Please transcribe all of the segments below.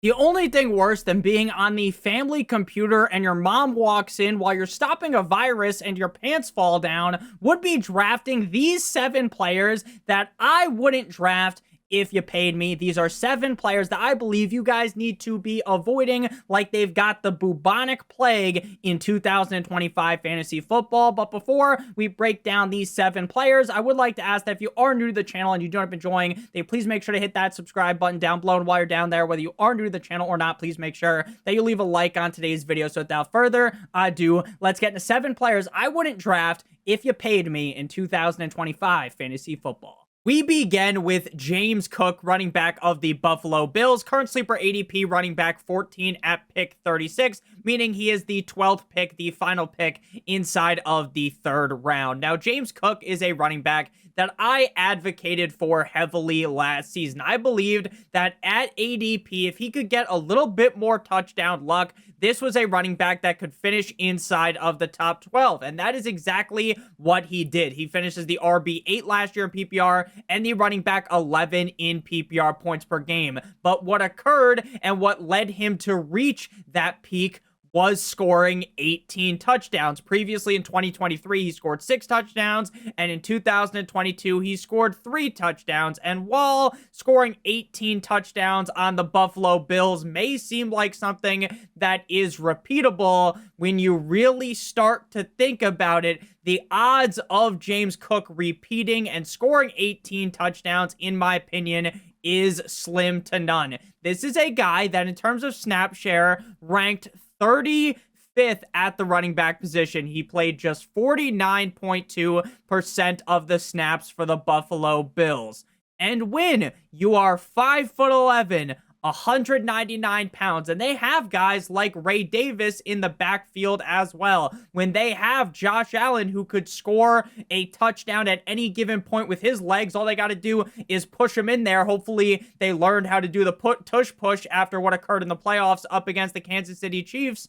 The only thing worse than being on the family computer and your mom walks in while you're stopping a virus and your pants fall down would be drafting these 7 players that I wouldn't draft if you paid me. These are 7 players that I believe you guys need to be avoiding like they've got the bubonic plague in 2025 fantasy football. But before we break down these 7 players, I would like to ask that if you are new to the channel and you don't have been enjoying, then please make sure to hit that subscribe button down below. And while you're down there, whether you are new to the channel or not, please make sure that you leave a like on today's video. So without further ado, let's get into 7 players I wouldn't draft if you paid me in 2025 fantasy football. We begin with James Cook, running back of the Buffalo Bills, current sleeper ADP running back 14 at pick 36, meaning he is the 12th pick, the final pick inside of the 3rd round. Now, James Cook is a running back that I advocated for heavily last season. I believed that at ADP, if he could get a little bit more touchdown luck, this was a running back that could finish inside of the top 12, and that is exactly what he did. He finishes the RB8 last year in PPR and the running back 11 in PPR points per game. But what occurred and what led him to reach that peak was scoring 18 touchdowns. Previously in 2023, he scored 6 touchdowns, and in 2022, he scored 3 touchdowns. And while scoring 18 touchdowns on the Buffalo Bills may seem like something that is repeatable, when you really start to think about it, the odds of James Cook repeating and scoring 18 touchdowns, in my opinion, is slim to none. This is a guy that, in terms of snap share, ranked 35th at the running back position. He played just 49.2% of the snaps for the Buffalo Bills. And when you are 5'11", 199 pounds, and they have guys like Ray Davis in the backfield as well, when they have Josh Allen who could score a touchdown at any given point with his legs, all they got to do is push him in there. Hopefully they learned how to do the tush push after what occurred in the playoffs up against the Kansas City Chiefs.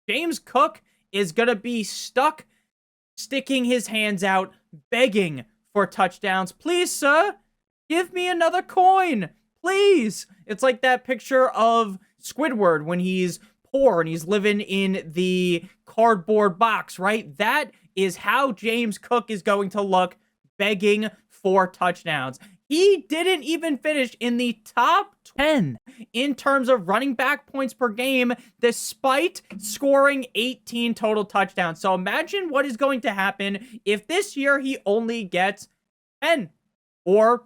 James Cook is going to be stuck sticking his hands out, begging for touchdowns. Please, sir, give me another coin. Please. It's like that picture of Squidward when he's poor and he's living in the cardboard box, right? That is how James Cook is going to look, begging for touchdowns. He didn't even finish in the top 10 in terms of running back points per game, despite scoring 18 total touchdowns. So imagine what is going to happen if this year he only gets 10 or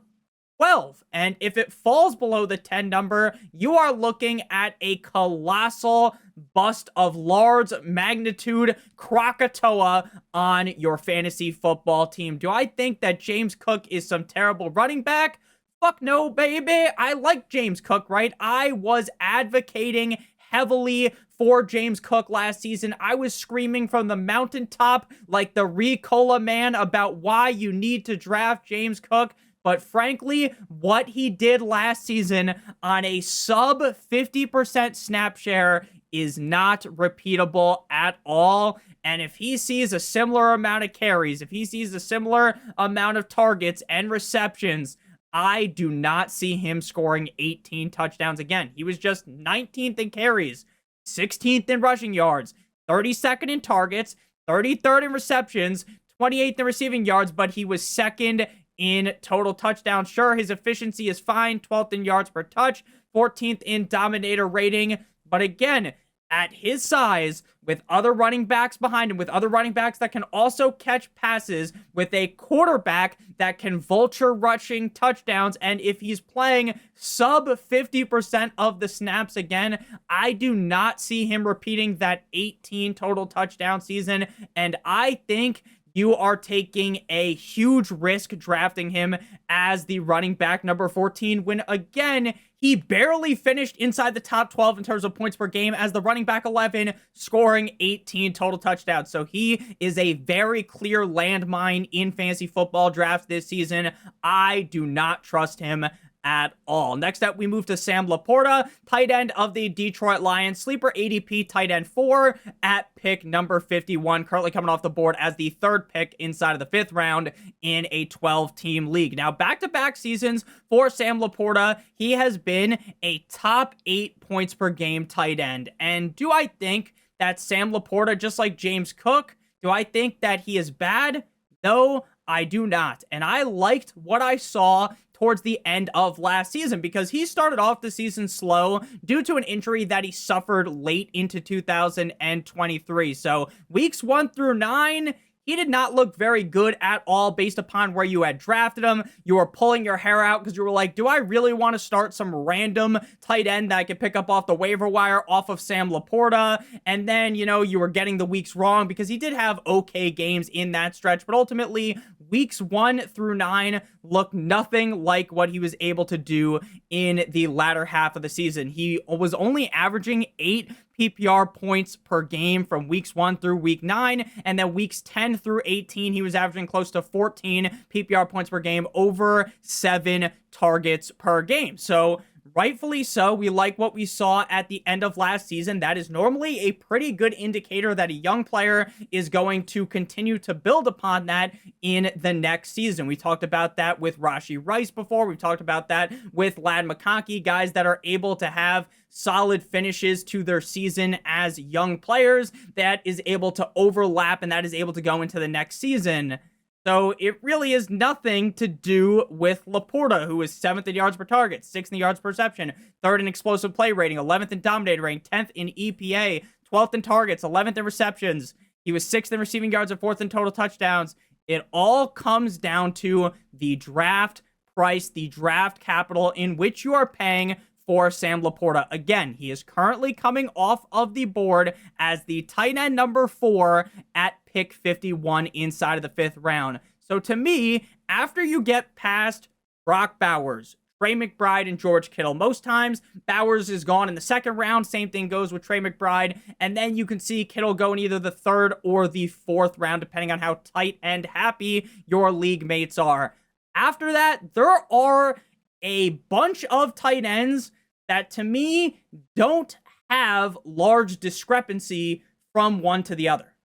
12. And if it falls below the 10 number, you are looking at a colossal bust of large magnitude Krakatoa on your fantasy football team. Do I think that James Cook is some terrible running back? Fuck no, baby. I like James Cook, right? I was advocating heavily for James Cook last season. I was screaming from the mountaintop like the Ricola man about why you need to draft James Cook. But frankly, what he did last season on a sub 50% snap share is not repeatable at all. And if he sees a similar amount of carries, if he sees a similar amount of targets and receptions, I do not see him scoring 18 touchdowns again. He was just 19th in carries, 16th in rushing yards, 32nd in targets, 33rd in receptions, 28th in receiving yards, but he was 2nd in total touchdowns. Sure, his efficiency is fine, 12th in yards per touch, 14th in dominator rating, but again, at his size, with other running backs behind him, with other running backs that can also catch passes, with a quarterback that can vulture rushing touchdowns, and if he's playing sub 50% of the snaps again, I do not see him repeating that 18 total touchdown season, and I think you are taking a huge risk drafting him as the running back number 14 when, again, he barely finished inside the top 12 in terms of points per game as the running back 11, scoring 18 total touchdowns. So he is a very clear landmine in fantasy football drafts this season. I do not trust him at all. Next up, we move to Sam Laporta, tight end of the Detroit Lions, sleeper ADP tight end 4 at pick number 51, currently coming off the board as the third pick inside of the 5th round in a 12-team league. Now, back-to-back seasons for Sam Laporta, he has been a top 8 points per game tight end. And do I think that Sam Laporta, just like James Cook, do I think that he is bad? No, I do not. And I liked what I saw towards the end of last season because he started off the season slow due to an injury that he suffered late into 2023. So weeks 1 through 9, he did not look very good at all based upon where you had drafted him. You were pulling your hair out because you were like, do I really want to start some random tight end that I could pick up off the waiver wire off of Sam Laporta? And then, you were getting the weeks wrong because he did have okay games in that stretch. But ultimately, weeks 1 through 9 look nothing like what he was able to do in the latter half of the season. He was only averaging 8 PPR points per game from weeks 1 through week 9, and then weeks 10 through 18, he was averaging close to 14 PPR points per game, over 7 targets per game. So rightfully so, we like what we saw at the end of last season. That is normally a pretty good indicator that a young player is going to continue to build upon that in the next season. We talked about that with Rashee Rice before. We've talked about that with Ladd McConkey, guys that are able to have solid finishes to their season as young players that is able to overlap and that is able to go into the next season. So it really is nothing to do with Laporta, who is 7th in yards per target, 6th in yards per reception, 3rd in explosive play rating, 11th in dominator rating, 10th in EPA, 12th in targets, 11th in receptions. He was 6th in receiving yards and 4th in total touchdowns. It all comes down to the draft price, the draft capital in which you are paying for Sam Laporta. Again, he is currently coming off of the board as the tight end number 4 at pick 51 inside of the 5th round. So to me, after you get past Brock Bowers, Trey McBride, and George Kittle, most times Bowers is gone in the 2nd round. Same thing goes with Trey McBride. And then you can see Kittle go in either the 3rd or the 4th round, depending on how tight and happy your league mates are. After that, there are a bunch of tight ends that to me don't have large discrepancy from one to the other.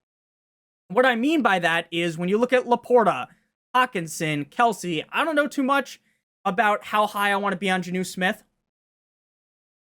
What I mean by that is when you look at Laporta, Hawkinson, Kelsey, I don't know too much about how high I want to be on Jonnu Smith.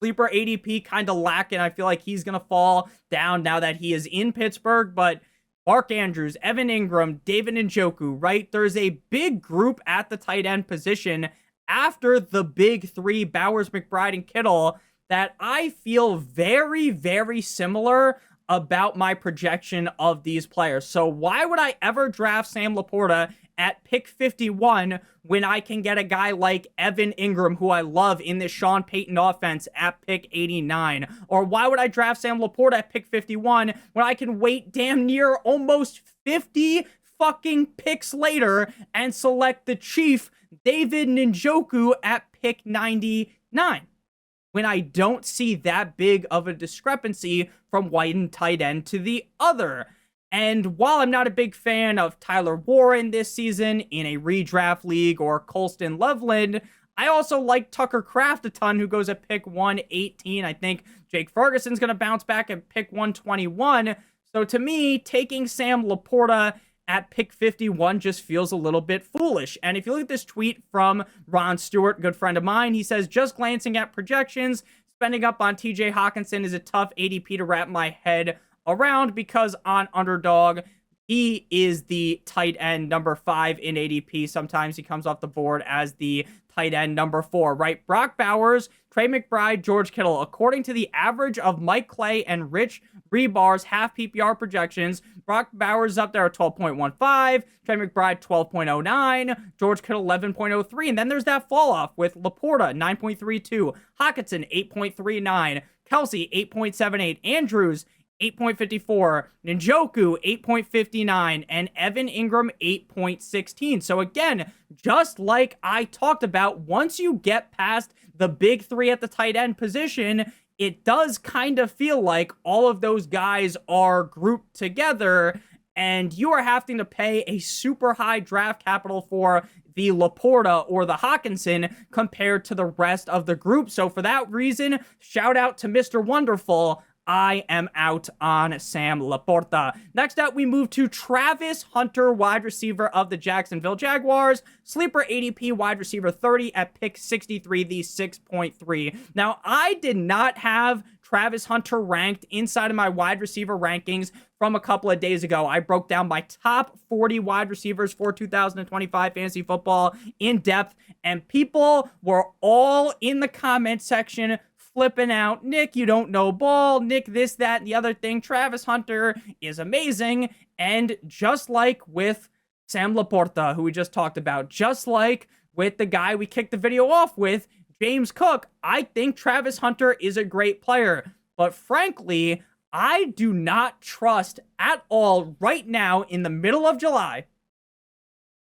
Sleeper ADP kind of lacking. I feel like he's going to fall down now that he is in Pittsburgh, but Mark Andrews, Evan Ingram, David Njoku, right? There's a big group at the tight end position after the big 3, Bowers, McBride, and Kittle, that I feel very, very similar about my projection of these players. So why would I ever draft Sam Laporta at pick 51 when I can get a guy like Evan Ingram, who I love in this Sean Payton offense, at pick 89? Or why would I draft Sam Laporta at pick 51 when I can wait damn near almost 50 fucking picks later and select the Chief David Njoku at pick 99? When I don't see that big of a discrepancy from one tight end to the other. And while I'm not a big fan of Tyler Warren this season in a redraft league or Colston Loveland, I also like Tucker Kraft a ton, who goes at pick 118. I think Jake Ferguson's going to bounce back at pick 121. So to me, taking Sam Laporta at pick 51 just feels a little bit foolish. And if you look at this tweet from Ron Stewart, good friend of mine, he says, just glancing at projections, spending up on TJ Hawkinson is a tough ADP to wrap my head around because on Underdog, he is the tight end number 5 in ADP. Sometimes he comes off the board as the tight end number 4, right? Brock Bowers, Trey McBride, George Kittle. According to the average of Mike Clay and Rich Rebar's half PPR projections, Brock Bowers is up there at 12.15, Trey McBride 12.09, George Kittle 11.03, and then there's that fall off with Laporta 9.32, Hawkinson 8.39, Kelsey 8.78, Andrews 8.54, Njoku 8.59, and Evan Ingram 8.16. So again, just like I talked about, once you get past the big 3 at the tight end position, it does kind of feel like all of those guys are grouped together, and you are having to pay a super high draft capital for the Laporta or the Hawkinson compared to the rest of the group. So for that reason, shout out to Mr. Wonderful. I am out on Sam Laporta. Next up, we move to Travis Hunter, wide receiver of the Jacksonville Jaguars. Sleeper ADP wide receiver 30 at pick 63, the 6.3. Now, I did not have Travis Hunter ranked inside of my wide receiver rankings from a couple of days ago. I broke down my top 40 wide receivers for 2025 fantasy football in depth, and people were all in the comment section flipping out. Nick, you don't know ball. Nick, this, that, and the other thing. Travis Hunter is amazing. And just like with Sam Laporta, who we just talked about, just like with the guy we kicked the video off with, James Cook, I think Travis Hunter is a great player. But frankly, I do not trust at all right now in the middle of July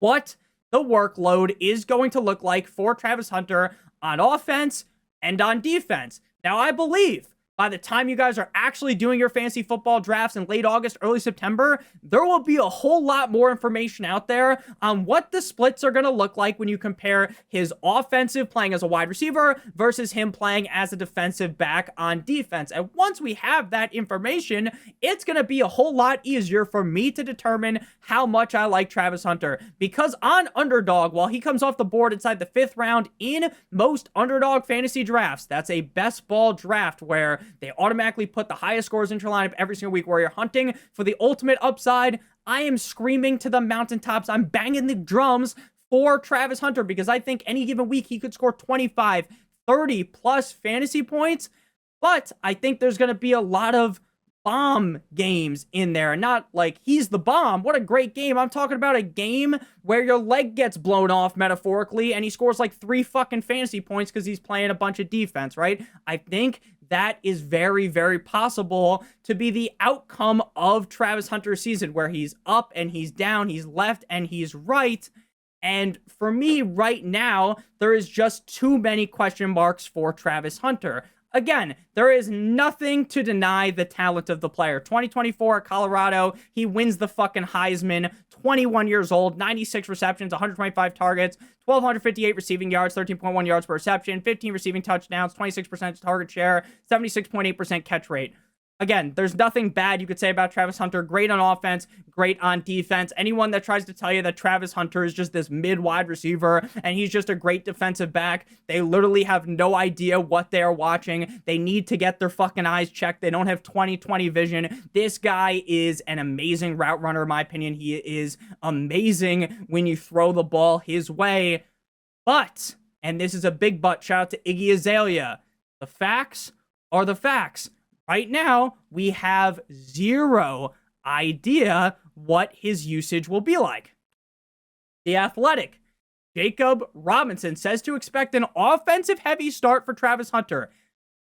what the workload is going to look like for Travis Hunter on offense and on defense. Now, I believe by the time you guys are actually doing your fantasy football drafts in late August, early September, there will be a whole lot more information out there on what the splits are going to look like when you compare his offensive playing as a wide receiver versus him playing as a defensive back on defense. And once we have that information, it's going to be a whole lot easier for me to determine how much I like Travis Hunter. Because on Underdog, while he comes off the board inside the 5th round in most Underdog fantasy drafts, that's a best ball draft where they automatically put the highest scores into your lineup every single week where you're hunting for the ultimate upside. I am screaming to the mountaintops. I'm banging the drums for Travis Hunter because I think any given week he could score 25, 30 plus fantasy points. But I think there's going to be a lot of bomb games in there. Not like he's the bomb. What a great game. I'm talking about a game where your leg gets blown off metaphorically and he scores like 3 fucking fantasy points because he's playing a bunch of defense, right? I think that is very, very possible to be the outcome of Travis Hunter's season, where he's up and he's down, he's left and he's right. And for me right now, there is just too many question marks for Travis Hunter. Again, there is nothing to deny the talent of the player. 2024 at Colorado, he wins the fucking Heisman, 21 years old, 96 receptions, 125 targets, 1,258 receiving yards, 13.1 yards per reception, 15 receiving touchdowns, 26% target share, 76.8% catch rate. Again, there's nothing bad you could say about Travis Hunter. Great on offense, great on defense. Anyone that tries to tell you that Travis Hunter is just this mid-wide receiver and he's just a great defensive back, they literally have no idea what they're watching. They need to get their fucking eyes checked. They don't have 20/20 vision. This guy is an amazing route runner, in my opinion. He is amazing when you throw the ball his way. But, and this is a big but, shout out to Iggy Azalea, the facts are the facts. Right now, we have zero idea what his usage will be like. The Athletic, Jacob Robinson, says to expect an offensive-heavy start for Travis Hunter.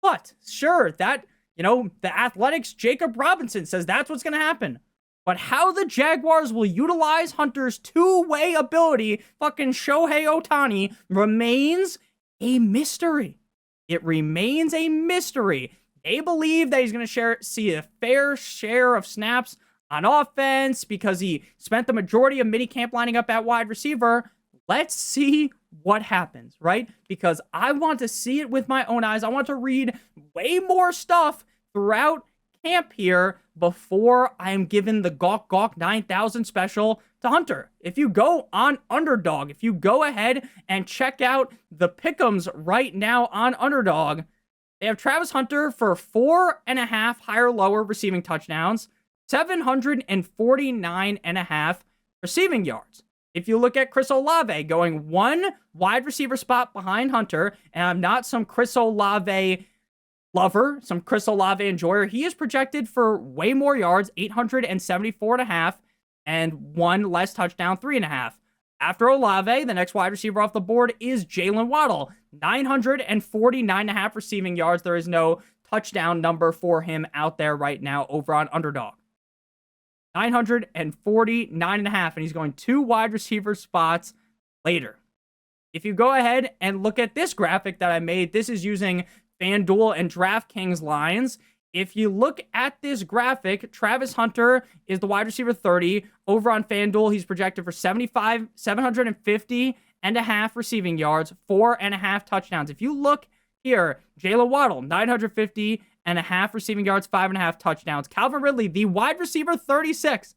But, sure, that, the Athletic's Jacob Robinson says that's what's going to happen. But how the Jaguars will utilize Hunter's two-way ability, fucking Shohei Ohtani, remains a mystery. It remains a mystery. They believe that he's going to see a fair share of snaps on offense because he spent the majority of minicamp lining up at wide receiver. Let's see what happens, right? Because I want to see it with my own eyes. I want to read way more stuff throughout camp here before I am given the Gawk Gawk 9000 special to Hunter. If you go on Underdog, if you go ahead and check out the pick'ems right now on Underdog, they have Travis Hunter for 4.5 higher lower receiving touchdowns, 749.5 receiving yards. If you look at Chris Olave going one wide receiver spot behind Hunter, and I'm not some Chris Olave lover, some Chris Olave enjoyer, he is projected for way more yards, 874.5, and one less touchdown, 3.5. After Olave, the next wide receiver off the board is Jalen Waddle, 949.5 receiving yards. There is no touchdown number for him out there right now over on Underdog. 949.5, and he's going 2 wide receiver spots later. If you go ahead and look at this graphic that I made, this is using FanDuel and DraftKings lines. If you look at this graphic, Travis Hunter is the wide receiver 30. Over on FanDuel, he's projected for 750 receiving yards, 4.5 touchdowns. If you look here, Jaylen Waddle, 950.5 receiving yards, 5.5 touchdowns. Calvin Ridley, the wide receiver, 36,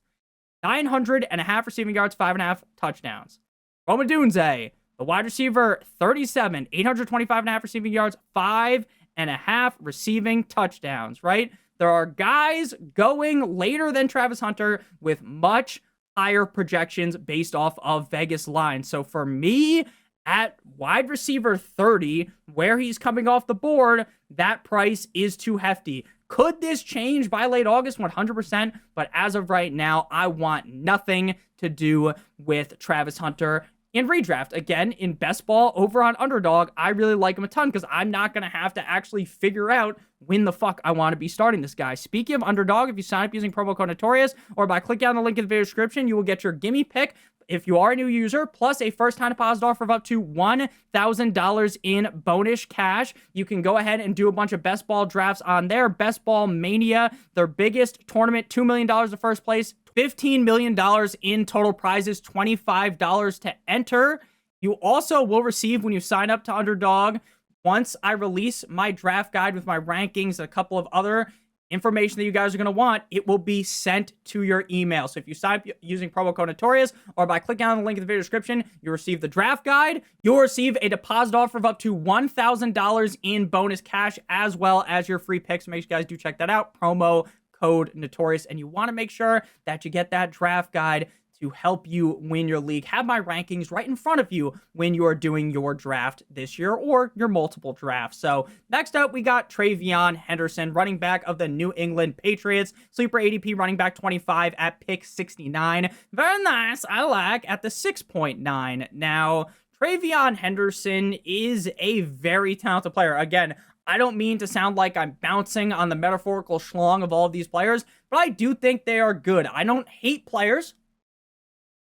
900.5 receiving yards, 5.5 touchdowns. Rome Odunze, the wide receiver, 37, 825.5 receiving yards, 5.5 receiving touchdowns, right? There are guys going later than Travis Hunter with much higher projections based off of Vegas lines. So for me, at wide receiver 30, where he's coming off the board, that price is too hefty. Could this change by late August? 100%. But as of right now, I want nothing to do with Travis Hunter. In redraft, again, in best ball over on Underdog, I really like him a ton because I'm not going to have to actually figure out when the fuck I want to be starting this guy. Speaking of Underdog, if you sign up using promo code Notorious or by clicking on the link in the video description, you will get your gimme pick if you are a new user, plus a first-time deposit offer of up to $1,000 in bonus cash. You can go ahead and do a bunch of best ball drafts on there. Best Ball Mania, their biggest tournament, $2 million to first place, $15 million in total prizes, $25 to enter. You also will receive, when you sign up to Underdog, once I release my draft guide with my rankings, a couple of other information that you guys are going to want, it will be sent to your email. So if you sign up using promo code Notorious or by clicking on the link in the video description, you'll receive the draft guide. You'll receive a deposit offer of up to $1,000 in bonus cash, as well as your free picks. Make sure you guys do check that out. Promo code Notorious. And you want to make sure that you get that draft guide to help you win your league. Have my rankings right in front of you when you are doing your draft this year or your multiple drafts. So next up, we got TreVeyon Henderson, running back of the New England Patriots. Sleeper ADP running back 25 at pick 69. Very nice. I like at the 6.9. Now, TreVeyon Henderson is a very talented player. Again, I don't mean to sound like I'm bouncing on the metaphorical schlong of all of these players, but I do think they are good. I don't hate players.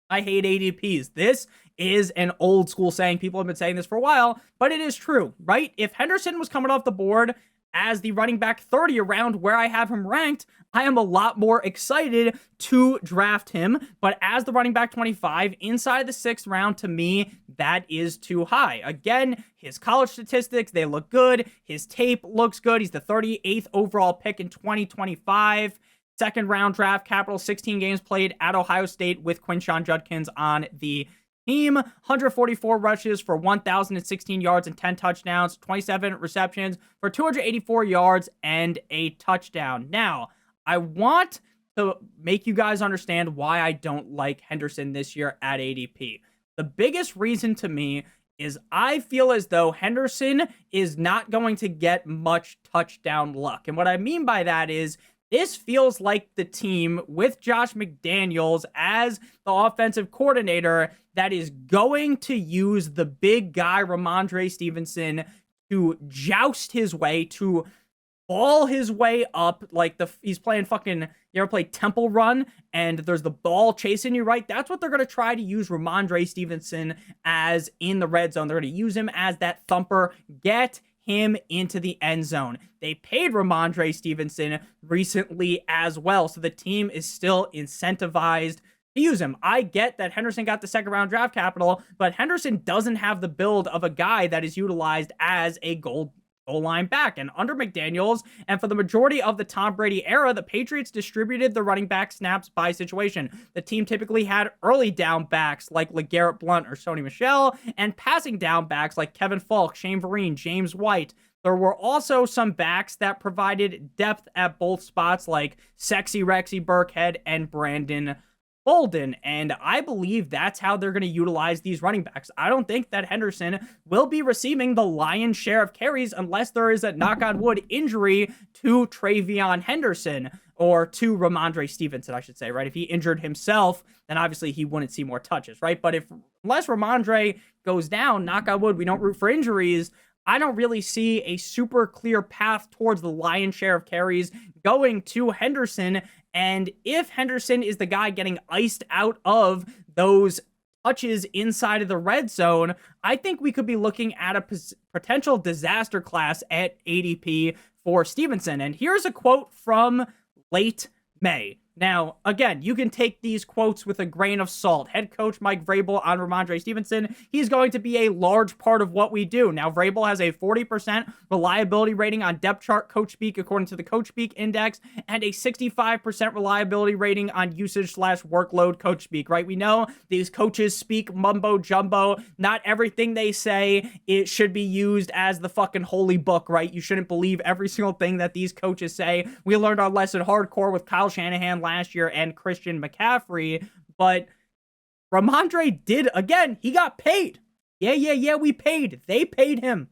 I hate ADPs. This is an old school saying. People have been saying this for a while, but it is true, right? If Henderson was coming off the board as the running back 30 around where I have him ranked, I am a lot more excited to draft him. But as the running back 25 inside the 6th round, to me, that is too high. Again, his college statistics, they look good. His tape looks good. He's the 38th overall pick in 2025. Second round draft capital, 16 games played at Ohio State with Quinshon Judkins on the team. 144 rushes for 1,016 yards and 10 touchdowns, 27 receptions for 284 yards and a touchdown. Now, I want to make you guys understand why I don't like Henderson this year at ADP. The biggest reason to me is I feel as though Henderson is not going to get much touchdown luck. And what I mean by that is, this feels like the team with Josh McDaniels as the offensive coordinator that is going to use the big guy, Ramondre Stevenson, to joust his way, to ball his way up. Like he's playing fucking, you ever play Temple Run and there's the ball chasing you, right? That's what they're going to try to use Ramondre Stevenson as in the red zone. They're going to use him as that thumper, get him into the end zone. They paid Ramondre Stevenson recently as well, so the team is still incentivized to use him. I get that Henderson got the second round draft capital, but Henderson doesn't have the build of a guy that is utilized as a goal line back. And under McDaniels, and for the majority of the Tom Brady era, the Patriots distributed the running back snaps by situation. The team typically had early down backs like LeGarrette Blount or Sony Michel, and passing down backs like Kevin Falk, Shane Vereen, James White. There were also some backs that provided depth at both spots like Sexy Rexy Burkhead and Brandon Bolden, and I believe that's how they're going to utilize these running backs. I don't think that Henderson will be receiving the lion's share of carries unless there is a, knock on wood, injury to TreVeyon Henderson, or to Ramondre Stevenson, I should say, right? If he injured himself, then obviously he wouldn't see more touches, right? But unless Ramondre goes down, knock on wood, we don't root for injuries, I don't really see a super clear path towards the lion's share of carries going to Henderson. And if Henderson is the guy getting iced out of those touches inside of the red zone, I think we could be looking at a potential disaster class at ADP for Stevenson. And here's a quote from late May. Now, again, you can take these quotes with a grain of salt. Head coach Mike Vrabel on Ramondre Stevenson, he's going to be a large part of what we do. Now, Vrabel has a 40% reliability rating on depth chart coach speak according to the Coach Speak Index, and a 65% reliability rating on usage/workload coach speak, right? We know these coaches speak mumbo jumbo. Not everything they say, it should be used as the fucking holy book, right? You shouldn't believe every single thing that these coaches say. We learned our lesson hardcore with Kyle Shanahan last year and Christian McCaffrey, but Ramondre did, again, he got paid. Yeah, we paid. They paid him.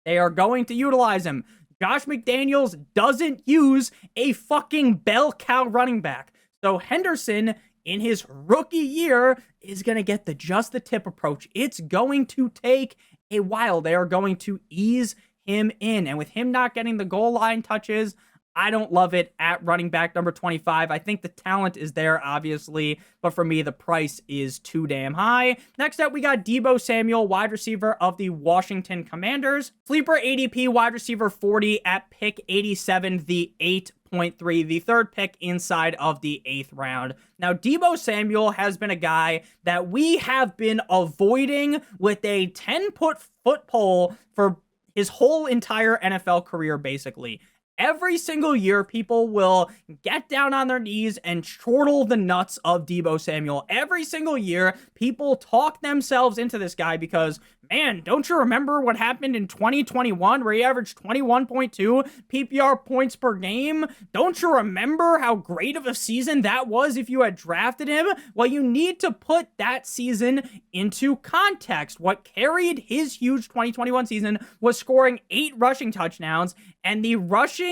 They are going to utilize him. Josh McDaniels doesn't use a fucking bell cow running back. So Henderson, in his rookie year, is going to get just the tip approach. It's going to take a while. They are going to ease him in. And with him not getting the goal line touches, I don't love it at running back number 25. I think the talent is there, obviously, but for me, the price is too damn high. Next up, we got Deebo Samuel, wide receiver of the Washington Commanders. Sleeper ADP, wide receiver 40 at pick 87, the 8.3, the third pick inside of the 8th round. Now, Deebo Samuel has been a guy that we have been avoiding with a 10-foot pole for his whole entire NFL career, basically. Every single year, people will get down on their knees and chortle the nuts of Deebo Samuel. Every single year, people talk themselves into this guy because, man, don't you remember what happened in 2021 where he averaged 21.2 PPR points per game? Don't you remember how great of a season that was if you had drafted him? Well, you need to put that season into context. What carried his huge 2021 season was scoring 8 rushing touchdowns, and the rushing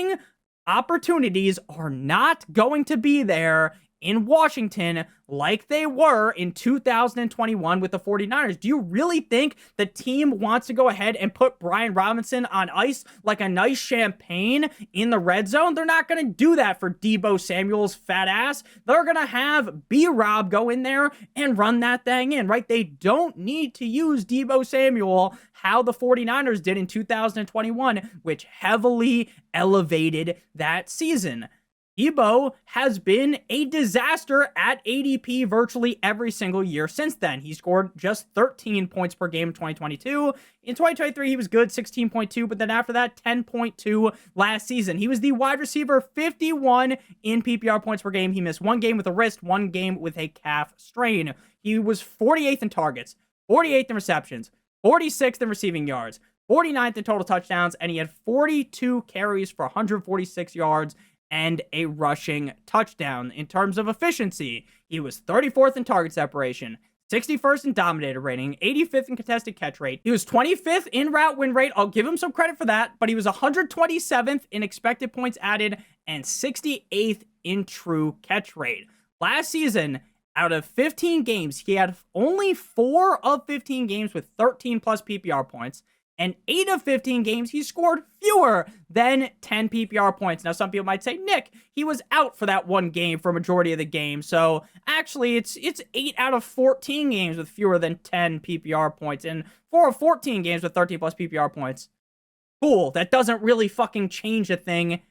opportunities are not going to be there in Washington like they were in 2021 with the 49ers. Do you really think the team wants to go ahead and put Brian Robinson on ice like a nice champagne in the red zone? They're not going to do that for Deebo Samuel's fat ass. They're going to have B-Rob go in there and run that thing in, right? They don't need to use Deebo Samuel how the 49ers did in 2021, which heavily elevated that season. Deebo has been a disaster at ADP virtually every single year since then. He scored just 13 points per game in 2022. In 2023, he was good, 16.2, but then after that, 10.2 last season. He was the wide receiver 51 in PPR points per game. He missed 1 game with a wrist, 1 game with a calf strain. He was 48th in targets, 48th in receptions, 46th in receiving yards, 49th in total touchdowns, and he had 42 carries for 146 yards and a rushing touchdown. In terms of efficiency, he was 34th in target separation, 61st in dominator rating, 85th in contested catch rate. He was 25th in route win rate. I'll give him some credit for that, but he was 127th in expected points added and 68th in true catch rate. Last season, out of 15 games, he had only 4 of 15 games with 13 plus PPR points. And 8 of 15 games, he scored fewer than 10 PPR points. Now, some people might say, Nick, he was out for that 1 game for a majority of the game. So, actually, it's 8 out of 14 games with fewer than 10 PPR points. And 4 of 14 games with 13 plus PPR points. Cool. That doesn't really fucking change a thing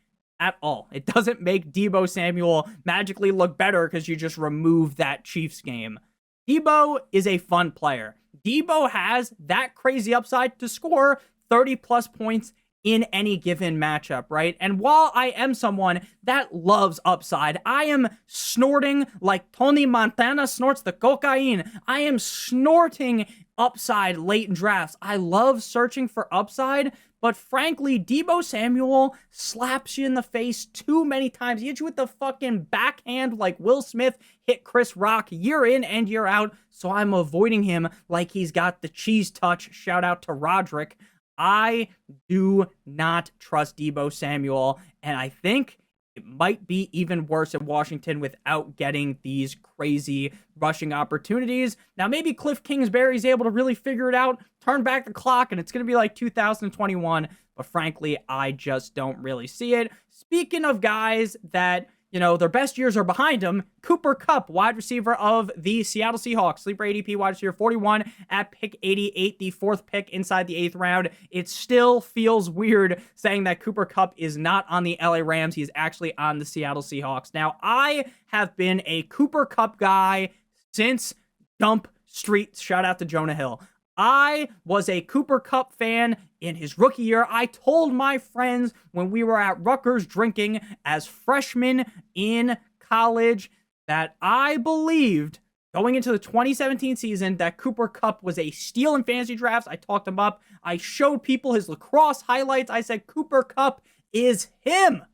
at all. It doesn't make Deebo Samuel magically look better because you just remove that Chiefs game. Deebo is a fun player. Deebo has that crazy upside to score 30 plus points in any given matchup, right? And while I am someone that loves upside, I am snorting like Tony Montana snorts the cocaine. I am snorting upside late in drafts. I love searching for upside, but frankly, Deebo Samuel slaps you in the face too many times. He hits you with the fucking backhand like Will Smith hit Chris Rock year in and year out, so I'm avoiding him like he's got the cheese touch. Shout out to Roderick. I do not trust Deebo Samuel, and I think it might be even worse in Washington without getting these crazy rushing opportunities. Now, maybe Cliff Kingsbury's able to really figure it out, turn back the clock, and it's going to be like 2021. But frankly, I just don't really see it. Speaking of guys that, their best years are behind him. Cooper Kupp, wide receiver of the Seattle Seahawks, sleeper ADP wide receiver 41 at pick 88, the fourth pick inside the 8th round. It still feels weird saying that Cooper Kupp is not on the LA Rams. He is actually on the Seattle Seahawks. Now, I have been a Cooper Kupp guy since Dump Street. Shout out to Jonah Hill. I was a Cooper Kupp fan in his rookie year. I told my friends when we were at Rutgers drinking as freshmen in college that I believed going into the 2017 season that Cooper Kupp was a steal in fantasy drafts. I talked him up. I showed people his lacrosse highlights. I said Cooper Kupp is him.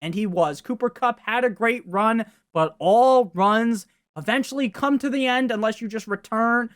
And he was. Cooper Kupp had a great run, but all runs eventually come to the end unless you just retire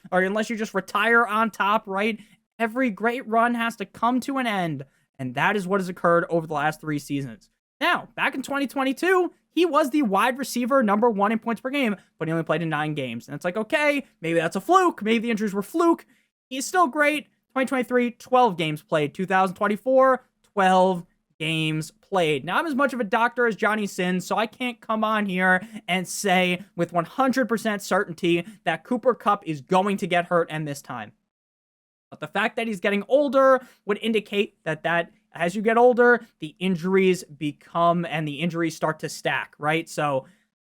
on top, right? Every great run has to come to an end, and that is what has occurred over the last 3 seasons. Now, back in 2022, he was the wide receiver number 1 in points per game, but he only played in 9 games. And it's like, okay, maybe that's a fluke. Maybe the injuries were fluke. He's still great. 2023, 12 games played. 2024, 12 games played. Now, I'm as much of a doctor as Johnny Sins, so I can't come on here and say with 100% certainty that Cooper Kupp is going to get hurt and miss time. But the fact that he's getting older would indicate that as you get older, the injuries become and the injuries start to stack, right? So,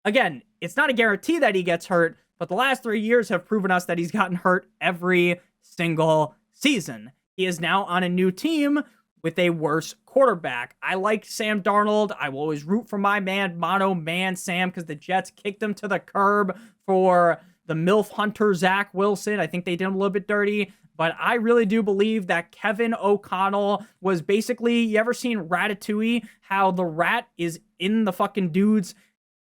again, it's not a guarantee that he gets hurt, but the last 3 years have proven us that he's gotten hurt every single season. He is now on a new team with a worse quarterback. I like Sam Darnold. I will always root for my man, Mono Man Sam, because the Jets kicked him to the curb for the MILF hunter, Zach Wilson. I think they did him a little bit dirty, but I really do believe that Kevin O'Connell was basically, you ever seen Ratatouille? How the rat is in the fucking dude's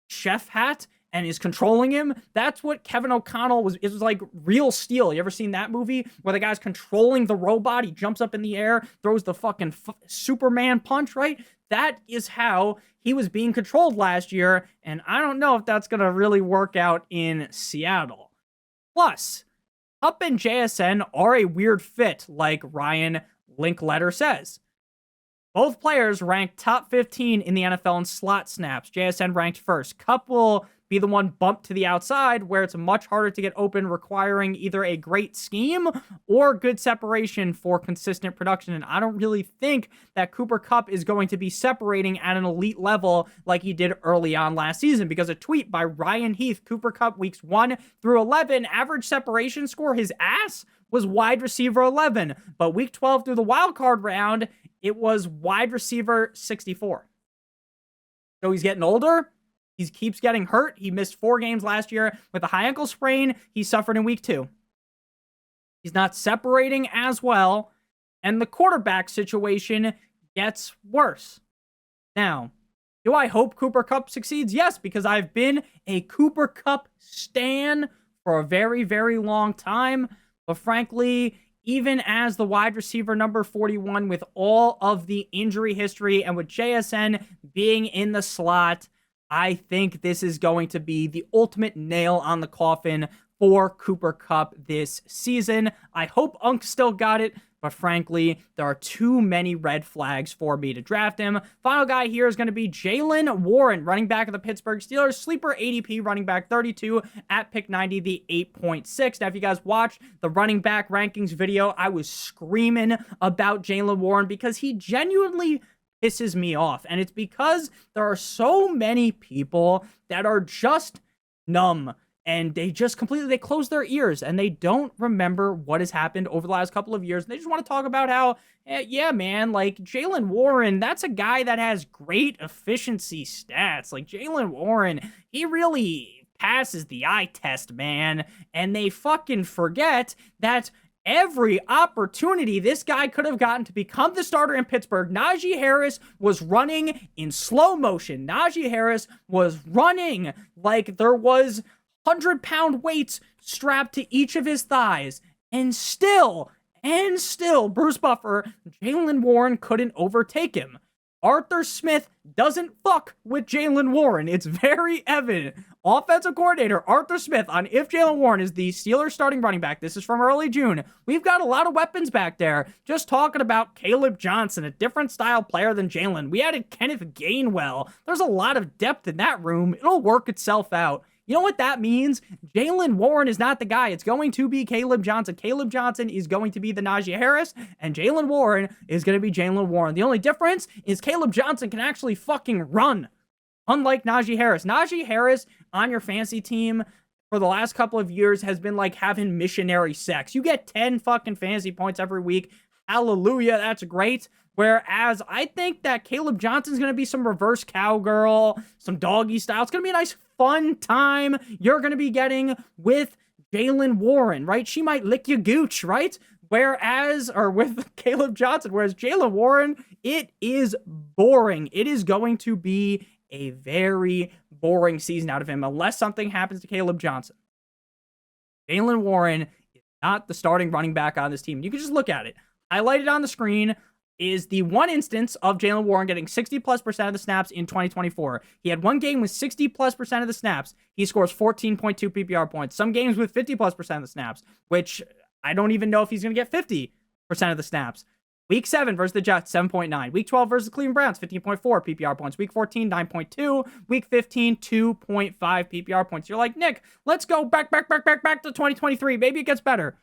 chef hat and is controlling him? That's what Kevin O'Connell was. It was like Real Steel. You ever seen that movie where the guy's controlling the robot? He jumps up in the air, throws the fucking Superman punch, right? That is how he was being controlled last year, and I don't know if that's going to really work out in Seattle. Plus, Kupp and JSN are a weird fit, like Ryan Linkletter says. Both players ranked top 15 in the NFL in slot snaps. JSN ranked first. Kupp will be the one bumped to the outside where it's much harder to get open, requiring either a great scheme or good separation for consistent production. And I don't really think that Cooper Kupp is going to be separating at an elite level like he did early on last season, because a tweet by Ryan Heath, Cooper Kupp weeks 1 through 11, average separation score, his ass was wide receiver 11. But week 12 through the wild card round, it was wide receiver 64. So he's getting older. He keeps getting hurt. He missed 4 games last year with a high ankle sprain he suffered in week 2. He's not separating as well, and the quarterback situation gets worse. Now, do I hope Cooper Kupp succeeds? Yes, because I've been a Cooper Kupp stan for a very, very long time. But frankly, even as the wide receiver number 41 with all of the injury history and with JSN being in the slot, I think this is going to be the ultimate nail on the coffin for Cooper Kupp this season. I hope Unk still got it, but frankly, there are too many red flags for me to draft him. Final guy here is going to be Jaylen Warren, running back of the Pittsburgh Steelers, sleeper ADP running back 32 at pick 90, the 8.6. Now, if you guys watched the running back rankings video, I was screaming about Jaylen Warren because he genuinely pisses me off. And it's because there are so many people that are just numb and they close their ears and they don't remember what has happened over the last couple of years. And they just want to talk about how, yeah, man, like Jaylen Warren, that's a guy that has great efficiency stats. Like Jaylen Warren, he really passes the eye test, man. And they fucking forget that every opportunity this guy could have gotten to become the starter in Pittsburgh, Najee Harris was running in slow motion. Najee Harris was running like there was 100-pound weights strapped to each of his thighs. And still, Bruce Buffer, Jaylen Warren couldn't overtake him. Arthur Smith doesn't fuck with Jaylen Warren. It's very evident. Offensive coordinator Arthur Smith on if Jaylen Warren is the Steelers starting running back. This is from early June. We've got a lot of weapons back there. Just talking about Caleb Johnson, a different style player than Jaylen. We added Kenneth Gainwell. There's a lot of depth in that room. It'll work itself out. You know what that means? Jaylen Warren is not the guy. It's going to be Caleb Johnson. Caleb Johnson is going to be the Najee Harris, and Jaylen Warren is going to be Jaylen Warren. The only difference is Caleb Johnson can actually fucking run, unlike Najee Harris. Najee Harris on your fantasy team for the last couple of years has been like having missionary sex. You get 10 fucking fantasy points every week. Hallelujah, that's great. Whereas I think that Caleb Johnson's going to be some reverse cowgirl, some doggy style. It's going to be a nice, fun time you're going to be getting with Jaylen Warren, right? She might lick your gooch, right? With Caleb Johnson, whereas Jaylen Warren, it is boring. It is going to be a very boring season out of him unless something happens to Caleb Johnson. Jaylen Warren is not the starting running back on this team. You can just look at it. Highlighted on the screen is the one instance of Jaylen Warren getting 60+% of the snaps in 2024. He had one game with 60+% of the snaps. He scores 14.2 PPR points. Some games with 50+% of the snaps, which I don't even know if he's going to get 50% of the snaps. Week 7 versus the Jets, 7.9. Week 12 versus the Cleveland Browns, 15.4 PPR points. Week 14, 9.2. Week 15, 2.5 PPR points. You're like, Nick, let's go back to 2023. Maybe it gets better.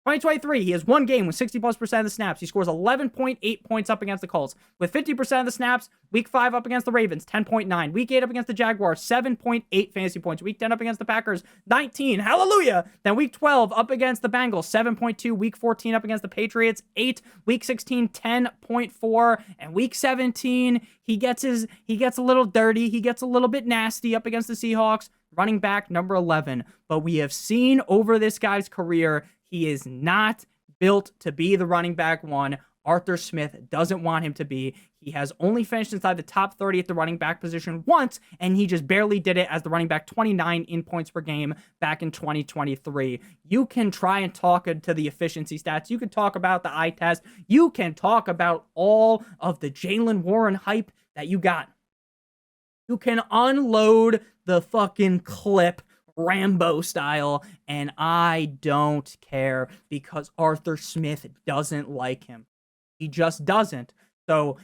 2023, he has one game with 60+% of the snaps. He scores 11.8 points up against the Colts. With 50% of the snaps, week 5 up against the Ravens, 10.9. Week 8 up against the Jaguars, 7.8 fantasy points. Week 10 up against the Packers, 19. Hallelujah! Then week 12 up against the Bengals, 7.2. Week 14 up against the Patriots, 8. Week 16, 10.4. And week 17, he gets a little dirty. He gets a little bit nasty up against the Seahawks. Running back number 11. But we have seen over this guy's career, he is not built to be the running back one. Arthur Smith doesn't want him to be. He has only finished inside the top 30 at the running back position once, and he just barely did it as the running back 29 in points per game back in 2023. You can try and talk to the efficiency stats. You can talk about the eye test. You can talk about all of the Jaylen Warren hype that you got. You can unload the fucking clip Rambo style, and I don't care because Arthur Smith doesn't like him. He just doesn't. So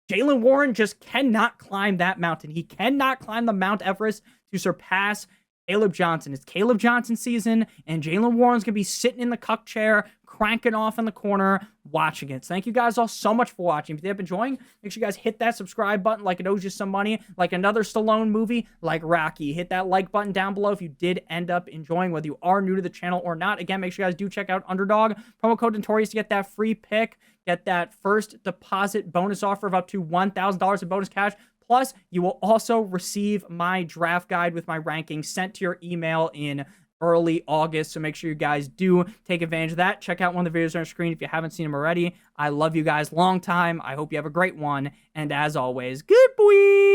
Jaylen Warren just cannot climb that mountain. He cannot climb the Mount Everest to surpass Caleb Johnson. It's Caleb Johnson season, and Jaylen Warren's going to be sitting in the cuck chair, cranking off in the corner, watching it. So thank you guys all so much for watching. If you have been enjoying, make sure you guys hit that subscribe button like it owes you some money, like another Stallone movie, like Rocky. Hit that like button down below if you did end up enjoying, whether you are new to the channel or not. Again, make sure you guys do check out Underdog. Promo code Notorious to get that free pick. Get that first deposit bonus offer of up to $1,000 in bonus cash. Plus, you will also receive my draft guide with my rankings sent to your email in early August. So make sure you guys do take advantage of that. Check out one of the videos on your screen if you haven't seen them already. I love you guys long time. I hope you have a great one. And as always, good boy.